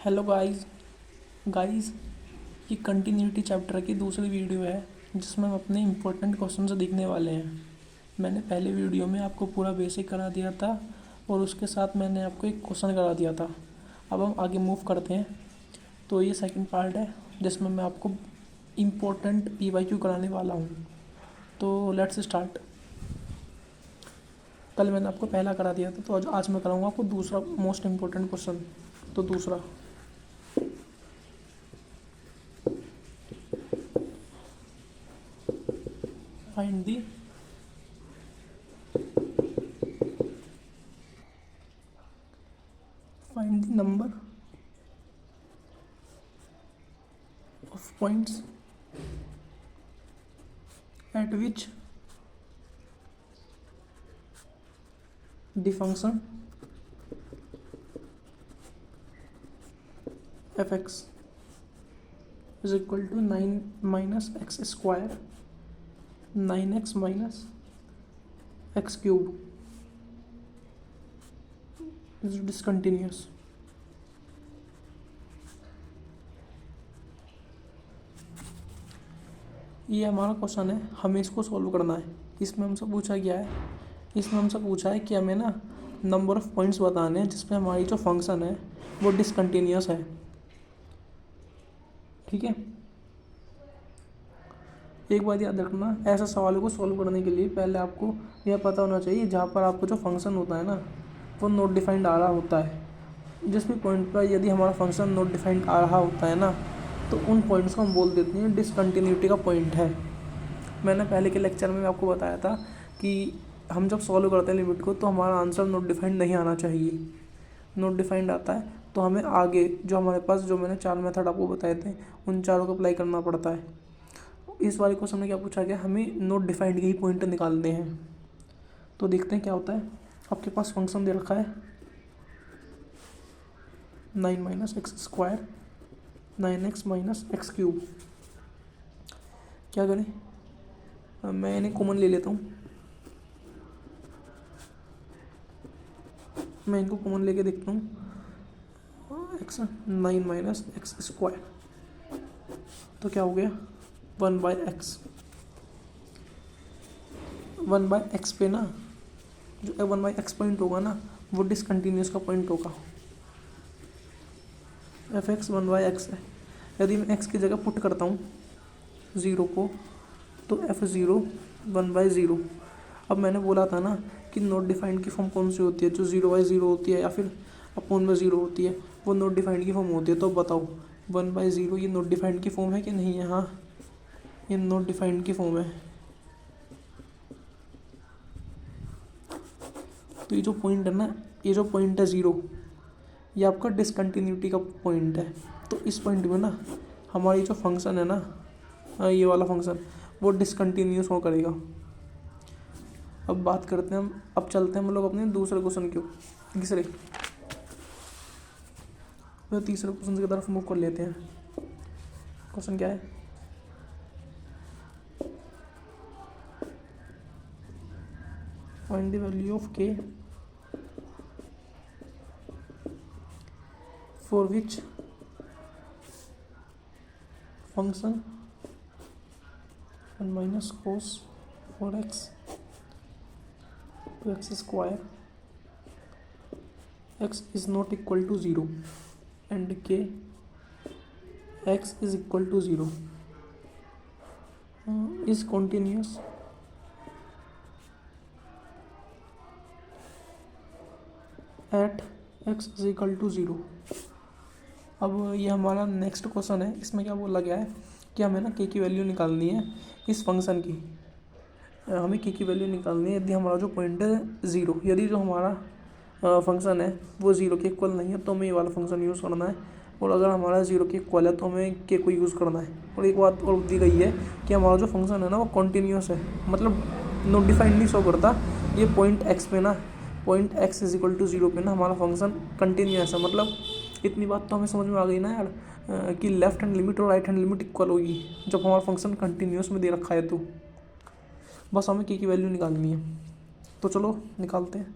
Hello guys ये continuity chapter की दूसरी वीडियो है जिसमें हम अपने इम्पोर्टेंट क्वेश्चन से देखने वाले हैं। मैंने पहले वीडियो में आपको पूरा बेसिक करा दिया था और उसके साथ मैंने आपको एक क्वेश्चन करा दिया था। अब हम आगे मूव करते हैं। तो ये सेकंड पार्ट है जिसमें मैं आपको इम्पोर्टेंट पीवाईक्यू कराने वाला हूँ। तो लेट्स स्टार्ट। कल मैंने आपको पहला करा दिया था, तो आज मैं कराऊँगा आपको दूसरा मोस्ट इम्पोर्टेंट क्वेश्चन। तो दूसरा, find the number of points at which the function fx is equal to 9 minus x square 9x minus x cube is discontinuous. ये हमारा क्वेश्चन है, हमें इसको सॉल्व करना है। इसमें हमसे पूछा गया है, इसमें हमसे पूछा है कि हमें ना नंबर ऑफ़ पॉइंट्स बताने हैं जिसमें हमारी जो फंक्शन है वो डिसकंटिन्यूस है। ठीक है, एक बात याद रखना, ऐसा सवाल को सॉल्व करने के लिए पहले आपको यह पता होना चाहिए जहाँ पर आपको जो फंक्शन होता है ना वो नॉट डिफाइंड आ रहा होता है। जिस भी पॉइंट पर यदि हमारा फंक्शन नॉट डिफाइंड आ रहा होता है ना तो उन पॉइंट्स को हम बोल देते हैं डिसकंटिन्यूटी का पॉइंट है। मैंने पहले के लेक्चर में आपको बताया था कि हम जब सॉल्व करते हैं लिमिट को तो हमारा आंसर नॉट डिफाइंड नहीं आना चाहिए। नॉट डिफाइंड आता है तो हमें आगे जो हमारे पास जो मैंने 4 मेथड आपको बताए थे उन चारों को अप्लाई करना पड़ता है। इस वाले क्वेश्चन में क्या पूछा गया, हमें नॉट डिफाइंड के ही पॉइंट निकालने हैं। तो देखते हैं क्या होता है। आपके पास फंक्शन दे रखा है 9 minus x square 9x minus x cube. क्या करें, मैं इन्हें कॉमन ले लेता हूँ। मैं इनको कॉमन लेके देखता हूँ। एक्स 9 माइनस एक्स स्क्वायर तो क्या हो गया 1/x। 1/x पे ना जो 1/x पॉइंट होगा ना वो डिसकंटिन्यूस का पॉइंट होगा। fx 1/x है। यदि मैं x की जगह पुट करता हूँ 0 को तो f0 1/0। अब मैंने बोला था ना कि नॉट डिफाइंड की फॉर्म कौन सी होती है, जो 0/0 होती है या फिर अपॉन में 0 होती है वो नॉट डिफाइंड की फॉर्म होती है। तो बताओ 1/0 ये नॉट डिफाइंड की फॉर्म है कि नहीं है? हाँ, ये नॉट डिफाइंड की फॉर्म है। तो ये जो पॉइंट है ना, ये जो पॉइंट है 0, ये आपका डिसकंटिन्यूटी का पॉइंट है। तो इस पॉइंट में ना हमारी जो फंक्शन है ना, ये वाला फंक्शन वो डिसकंटिन्यूस हो करेगा। अब बात करते हैं अब चलते हैं हम लोग अपने दूसरे क्वेश्चन के तीसरे क्वेश्चन की तरफ मूव कर लेते हैं। क्वेश्चन क्या है, find the value of k for which function 1 minus cos 4x to x square x is not equal to 0 and k x is equal to 0 is continuous at x is equal to 0। अब ये हमारा next question है। इसमें क्या बोला गया है कि हमें ना के की वैल्यू निकालनी है इस फंक्शन की। हमें के की वैल्यू निकालनी है यदि हमारा जो पॉइंट है 0, यदि जो हमारा फंक्शन है वो 0 के इक्वल नहीं है तो हमें ये वाला फंक्शन यूज़ करना है, और अगर हमारा 0 के इक्वल है तो हमें के को यूज़ करना है। और एक बात और दी गई है कि हमारा जो फंक्शन है ना वो कॉन्टीन्यूस है, मतलब नॉट डिफाइंड नहीं शो करता। ये पॉइंट एक्स पे ना, point x is equal to 0 पे ना हमारा फंक्शन कंटिन्यूस है। मतलब इतनी बात तो हमें समझ में आ गई ना यार कि लेफ्ट हैंड लिमिट और राइट हैंड लिमिट इक्वल होगी जब हमारा फंक्शन कंटिन्यूस में दे रखा है। तो बस हमें के की वैल्यू निकालनी है। तो चलो निकालते हैं।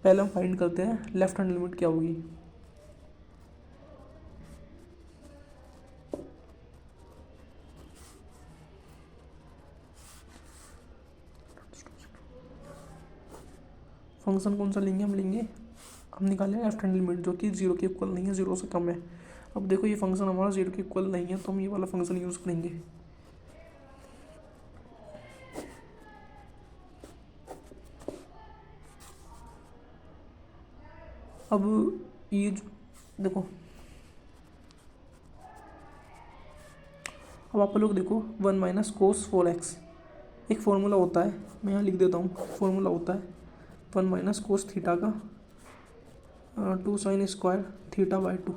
पहले हम फाइंड करते हैं लेफ्ट हैंड लिमिट क्या होगी। फंक्शन कौन सा लेंगे, हम निकालें लेफ्ट हैंड लिमिट जो कि 0 के इक्वल नहीं है, 0 से कम है। अब देखो ये फंक्शन हमारा 0 के इक्वल नहीं है तो हम ये वाला फंक्शन यूज़ करेंगे। अब ये देखो, अब आप लोग देखो 1 माइनस कोस 4x एक फॉर्मूला होता है, मैं यहाँ लिख देता हूँ। फॉर्मूला होता है 1 माइनस कोस थीटा का 2 साइन स्क्वायर थीटा बाई 2।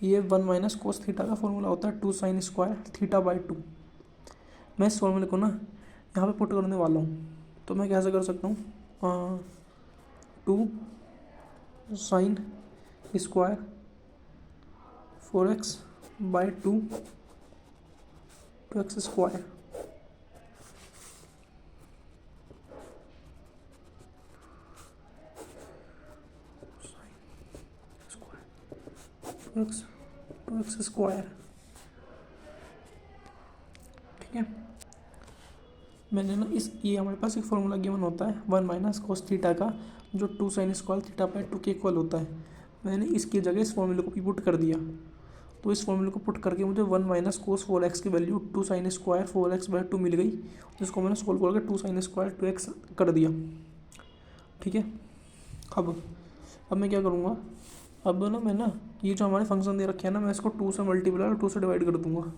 ये 1 माइनस कोस थीटा का फॉर्मूला होता है 2 साइन स्क्वायर थीटा बाई 2। मैं इस फॉर्मूले को ना यहाँ पे पुट करने वाला हूँ, तो मैं कैसे कर सकता हूँ, 2 sine square 4x by 2x square two x square. ठीक है, मैंने ना ये हमारे पास एक फॉर्मूला गिवन होता है 1 माइनस कोस थीटा का जो 2 साइन स्क्वायर थीटा बाई 2 के इक्वल होता है। मैंने इसकी जगह इस फॉर्मूले को भी पुट कर दिया, तो इस फॉर्मूले को पुट करके मुझे 1 माइनस कोस 4x की value 2 sine square 4x by 2 मिल गई, जिसको मैंने सोल्व करके 2 साइन स्क्वायर 2x कर दिया। ठीक है, अब मैं क्या करूँगा, अब ना मैं ना ये जो हमारे फंक्शन दे रखे हैं ना, मैं इसको 2 से मल्टीप्लाई और 2 से डिवाइड कर दूँगा।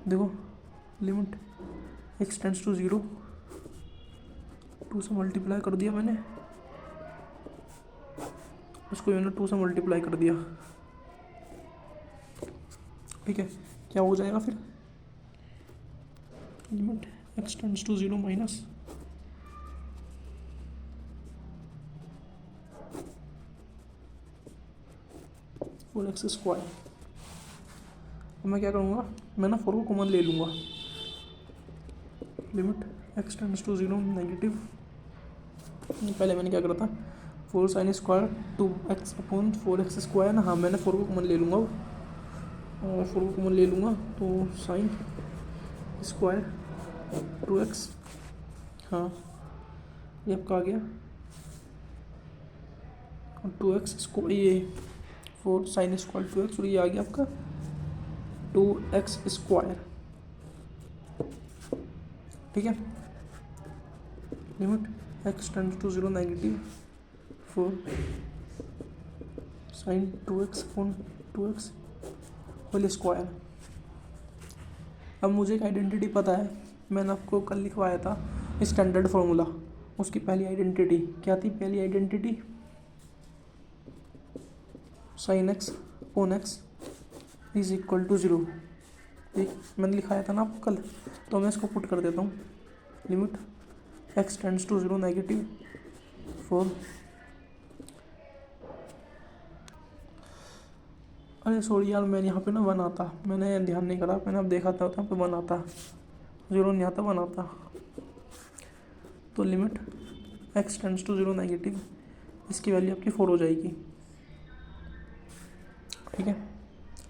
देखो लिमिट x टेंड्स टू 0, 2 से मल्टीप्लाई कर दिया मैंने, उसको मैंने 2 से मल्टीप्लाई कर दिया। ठीक है, क्या हो जाएगा फिर, limit x tends to 0 minus four x square. अब मैं क्या करूँगा, मैं ना 4 को कॉमन ले लूँगा, limit x tends to 0 negative. पहले मैंने क्या करा था, 4 sine square 2x upon 4x square ना, हाँ मैंने 4 को कॉमन ले लूँगा और 4 को कॉमन ले लूँगा तो साइन स्क्वायर 2x, हाँ ये आपका आ गया 2x स्क्वायर, ये 4 साइन स्क्वायर 2x और ये आ गया आपका 2x स्क्वायर। ठीक है, limit x tends to 0 negative 4 sine 2x upon 2x whole square. अब मुझे एक आइडेंटिटी पता है, मैंने आपको कल लिखवाया था स्टैंडर्ड फार्मूला, उसकी पहली आइडेंटिटी क्या थी, पहली identity sine x upon x is equal to 0, मैंने लिखाया था ना आपको कल, तो मैं इसको पुट कर देता हूँ। Limit x tends to 0 negative 4, अरे सॉरी यार, मैंने यहाँ पे ना 1 आता, मैंने ध्यान नहीं करा, मैंने अब देखा था यहाँ पे 1 आता, 0 नहीं आता 1 आता। तो limit x tends to 0 negative, इसकी वैल्यू आपकी 4 हो जाएगी। ठीक है,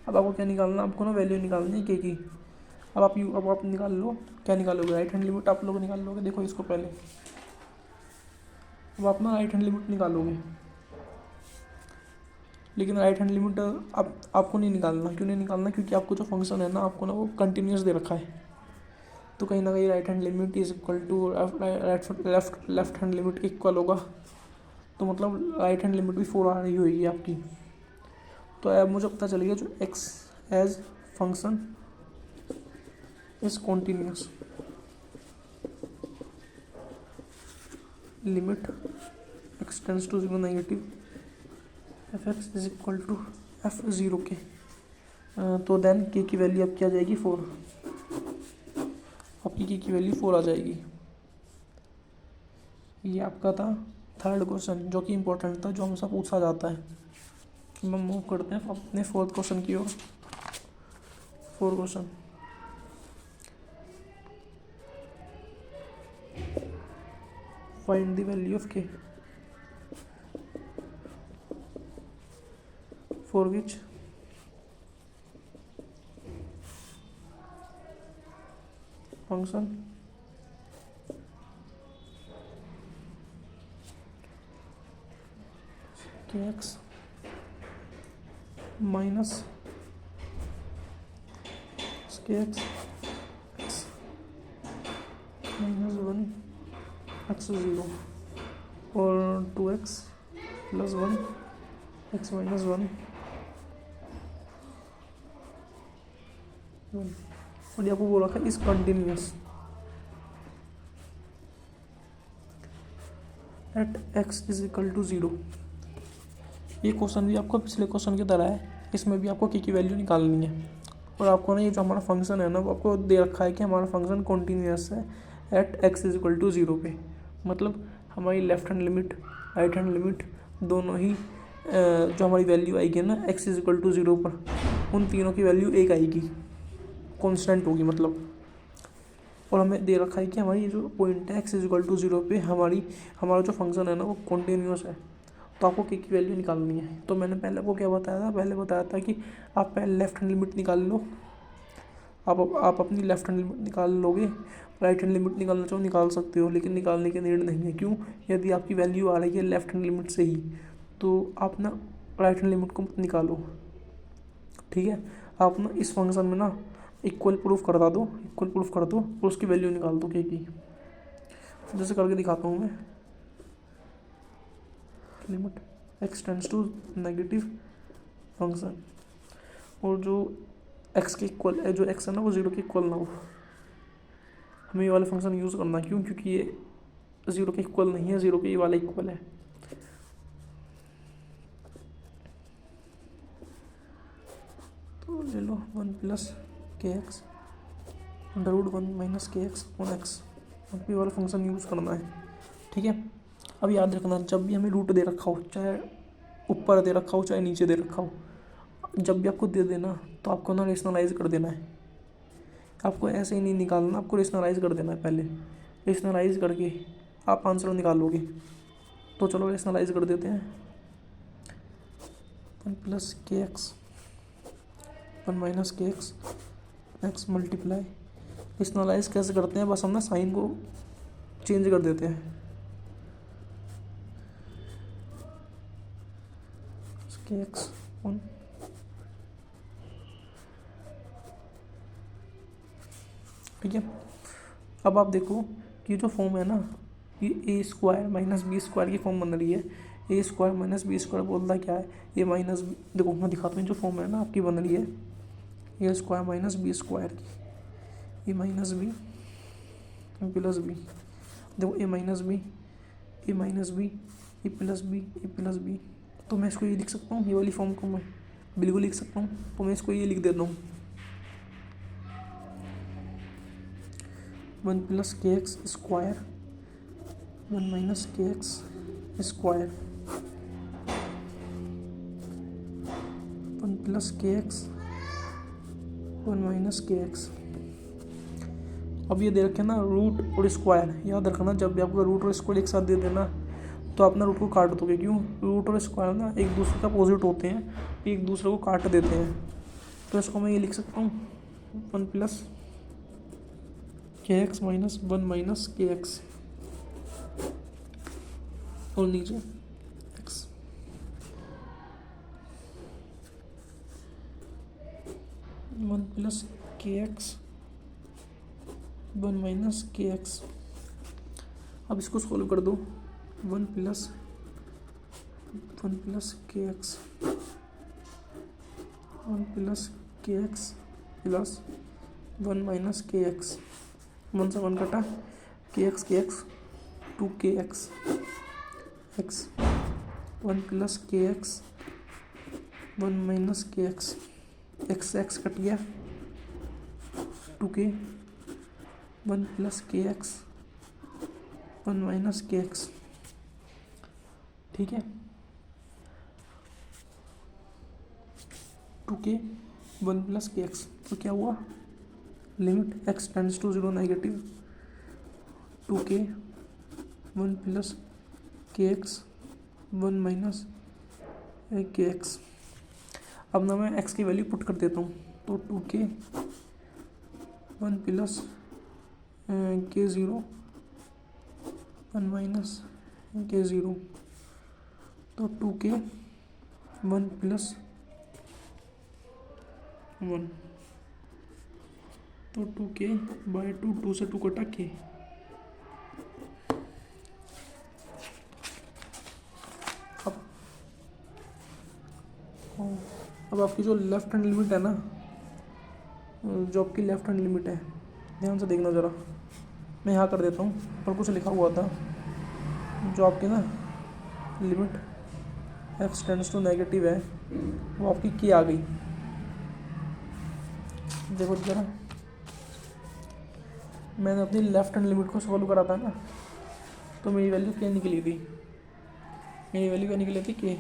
अब आपको क्या निकालना, आपको ना वैल्यू निकालनी है की। अब आप निकाल लो, क्या निकालोगे, राइट हैंड लिमिट आप लोग निकाल लोगे। देखो इसको पहले, अब आप ना राइट हैंड लिमिट निकालोगे, लेकिन राइट हैंड लिमिट आपको नहीं निकालना। क्यों नहीं निकालना, क्योंकि आपको जो फंक्शन है ना, आपको ना वो कंटिन्यूस दे रखा है, तो कहीं ना कहीं right hand limit is equal to left hand limit के इक्वल होगा, तो मतलब राइट हैंड लिमिट भी 4 आ रही होगी आपकी। तो अब मुझे पता चल गया जो x as function is continuous, limit x tends to 0 negative f x is equal to f0 के, तो देन k की वैल्यू आपकी आ जाएगी 4, आपकी k की वैल्यू 4 आ जाएगी। ये आपका था थर्ड क्वेश्चन, जो कि इम्पोर्टेंट था, जो हमसे पूछा जाता है। हम मूव करते हैं अपने फोर्थ क्वेश्चन की ओर। Fourth question, find the value of k for which function k x minus k x minus 1 x 0 और 2x प्लस 1 एक्स माइनस 1 और ये आपको बोला था इस continuous at x is equal to 0। ये क्वेश्चन भी आपको पिछले क्वेश्चन की तरह है, इसमें भी आपको की वैल्यू निकालनी है और आपको ना ये जो हमारा फंक्शन है ना वो आपको दे रखा है कि हमारा फंक्शन कॉन्टीन्यूस है at x is equal to 0 पे। मतलब हमारी left hand limit right hand limit दोनों ही जो हमारी वैल्यू आएगी ना x इज इक्वल टू 0 पर, उन तीनों की वैल्यू एक आएगी, कांस्टेंट होगी मतलब। और हमें दे रखा है कि हमारी जो पॉइंट है x इज इक्वल टू 0 पे हमारा जो फंक्शन है ना वो कॉन्टीन्यूस है, तो आपको की वैल्यू निकालनी है। तो मैंने पहले आपको क्या बताया था, पहले बताया था कि आप पहले लेफ्ट हैंड लिमिट निकाल लो, आप अपनी लेफ्ट हैंड लिमिट निकाल लोगे, राइट हैंड लिमिट निकालना चाहो निकाल सकते हो, लेकिन निकालने की नीड नहीं है। क्यों? यदि आपकी वैल्यू आ रही है लेफ्ट हैंड लिमिट से ही तो आप ना राइट हैंड लिमिट को निकालो, ठीक है। आप ना इस फंक्शन में ना इक्वल प्रूफ करवा दो, इक्वल प्रूफ कर दो और उसकी वैल्यू निकाल दो के की। जैसे करके दिखाता हूँ मैं, limit x tends to negative function और जो x के इक्वल है, जो x है ना वो 0 के इक्वल ना हो, हमें ये वाला फंक्शन यूज़ करना। क्यों? क्योंकि ये 0 के इक्वल नहीं है, 0 के ये वाला इक्वल है। तो ले लो 1 प्लस के x under root 1 minus k x on x, ये वाला फंक्शन यूज़ करना है, ठीक है। अब याद रखना, जब भी हमें रूट दे रखा हो, चाहे ऊपर दे रखा हो चाहे नीचे दे रखा हो, जब भी आपको दे देना तो आपको ना रेशनलाइज कर देना है। आपको ऐसे ही नहीं निकालना, आपको रेशनलाइज कर देना है। पहले रेशनलाइज करके आप आंसर निकालोगे। तो चलो रेशनलाइज कर देते हैं। 1 प्लस के x 1 minus k x x multiply, rationalise कैसे करते हैं, बस हम ना साइन को चेंज कर देते हैं। के एक्स 1 ठीक है। अब आप देखो कि जो फॉर्म है ना ये ए स्क्वायर माइनस बी स्क्वायर की फॉर्म बन रही है। ए स्क्वायर माइनस बी स्क्वायर बोलता क्या है, ये माइनस, देखो मैं दिखाता हूँ, जो फॉर्म है ना आपकी बन रही है ए स्क्वायर माइनस बी स्क्वायर की, ए माइनस बी प्लस बी, देखो ए माइनस बी ए माइनस बी ए प्लस बी ए प्लस बी। तो मैं इसको ये लिख सकता हूँ, ये वाली फॉर्म को मैं बिल्कुल लिख सकता हूँ। तो मैं इसको ये लिख देता हूँ 1 प्लस के x square 1 minus k x square 1 plus के एक्स 1 माइनस के एक्स। अब ये दे रखे ना रूट और स्क्वायर, याद रखना जब भी आपको रूट और स्क्वायर एक साथ दे देना तो आप ना रूट को काट दोगे। क्यों? रूट और स्क्वायर ना एक दूसरे का अपोजिट होते हैं, एक दूसरे को काट देते हैं। तो इसको मैं ये लिख सकता हूँ 1 प्लस के x minus 1 minus k x और नीचे एक्स। वन प्लस के एक्स 1 माइनस के एक्स। अब इसको सॉल्व कर दो 1 प्लस के एक्स 1 प्लस के x plus 1 minus k x. 1 से 1 कटा, के एक्स 2 के एक्स एक्स 1 प्लस के x 1 minus k x x cut गया 2 के 1 प्लस के एक्स 1 माइनस के एक्स, ठीक है। 2 के 1 प्लस के एक्स, तो क्या हुआ, limit x tends to 0 negative 2 के 1 प्लस के एक्स 1 माइनस के एक्स। अब ना मैं एक्स की वैल्यू पुट कर देता हूँ, तो 2 के 1 प्लस के 0 1 माइनस के 0 तो 2k 1 + 1, तो 2k/2, 2 से 2 कटा k। अब अब आपकी जो लेफ्ट हैंड लिमिट है ना, जो आपकी लेफ्ट हैंड लिमिट है, ध्यान से देखना ज़रा, मैं यहाँ कर देता हूँ, पर कुछ लिखा हुआ था जो आपकी ना limit x tends to negative है, वो आपकी की आ गई। देखो ज़रा, मैंने अपनी लेफ्ट हैंड लिमिट को सॉल्व करा था ना, तो मेरी वैल्यू क्या निकली थी, मेरी वैल्यू क्या निकली थी के।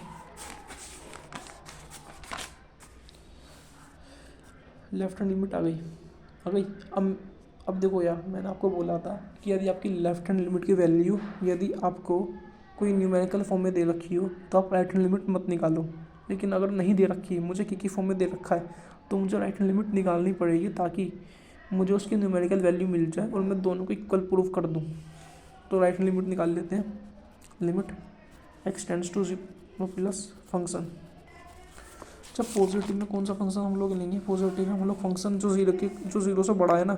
लेफ्ट हैंड लिमिट आ गई। अब देखो यार, मैंने आपको बोला था कि यदि आपकी लेफ्ट हैंड लिमिट की वैल्यू यदि आपको कोई न्यूमेरिकल फॉर्म में दे रखी हो तो आप राइट हैंड लिमिट मत निकालो। लेकिन अगर नहीं दे रखी है, मुझे की फॉर्म में दे रखा है, तो मुझे राइट हैंड लिमिट निकालनी पड़ेगी ताकि मुझे उसकी न्यूमेरिकल वैल्यू मिल जाए और मैं दोनों को इक्वल प्रूफ कर दूँ। तो राइट हैंड लिमिट निकाल लेते हैं। Limit x tends to 0 plus function. जब पॉजिटिव में कौन सा फंक्शन हम लोग लेंगे, पॉजिटिव में हम लोग फंक्शन जो जीरो से बड़ा है ना,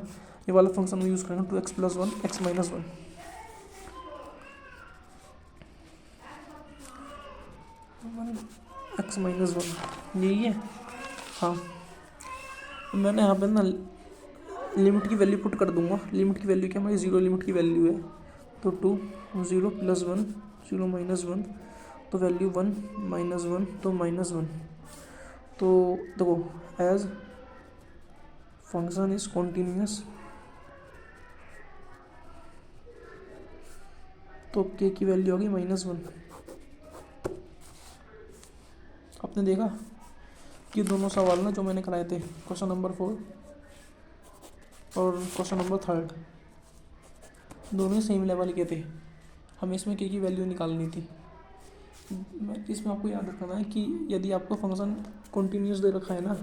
ये वाला फंक्शन हम यूज़ करेंगे, 2x + 1 x - 1। x - 1 यही है। हाँ, मैंने यहाँ पे ना लिमिट की वैल्यू पुट कर दूंगा। लिमिट की वैल्यू क्या, हमारी 0 लिमिट की वैल्यू है, तो 2 0 + 1 0 - 1, तो वैल्यू 1 - 1, तो -1। तो देखो, एज फंक्शन इज कॉन्टीन्यूअस, तो k की वैल्यू होगी -1। आपने देखा कि दोनों सवाल ना जो मैंने कराए थे, क्वेश्चन नंबर 4 और क्वेश्चन नंबर 3, दोनों ही सेम लेवल के थे। हमें इसमें k की वैल्यू निकालनी थी। इसमें आपको याद रखना है कि यदि आपको फंक्शन कॉन्टीन्यूअस दे रखा है ना,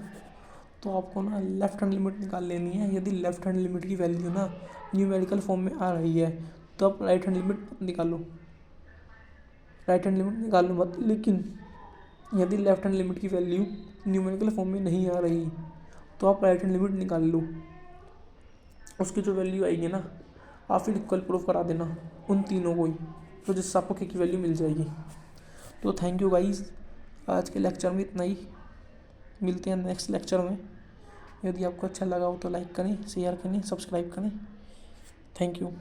तो आपको ना लेफ्ट हैंड लिमिट निकाल लेनी है। यदि लेफ्ट हैंड लिमिट की वैल्यू ना न्यूमेरिकल फॉर्म में आ रही है तो आप राइट हैंड लिमिट निकालो, राइट हैंड लिमिट निकालो मत। लेकिन यदि लेफ्ट हैंड लिमिट की वैल्यू न्यूमेरिकल फॉर्म में नहीं आ रही तो आप राइट हैंड लिमिट निकाल लो। उसकी जो वैल्यू आएगी ना, आप फिर इक्वल प्रूफ करा देना उन तीनों को ही, तो जिससे आपको k की वैल्यू मिल जाएगी। तो थैंक यू गाइस, आज के लेक्चर में इतना ही। मिलते हैं नेक्स्ट लेक्चर में। यदि आपको अच्छा लगा हो तो लाइक करें, शेयर करें, सब्सक्राइब करें। Thank you.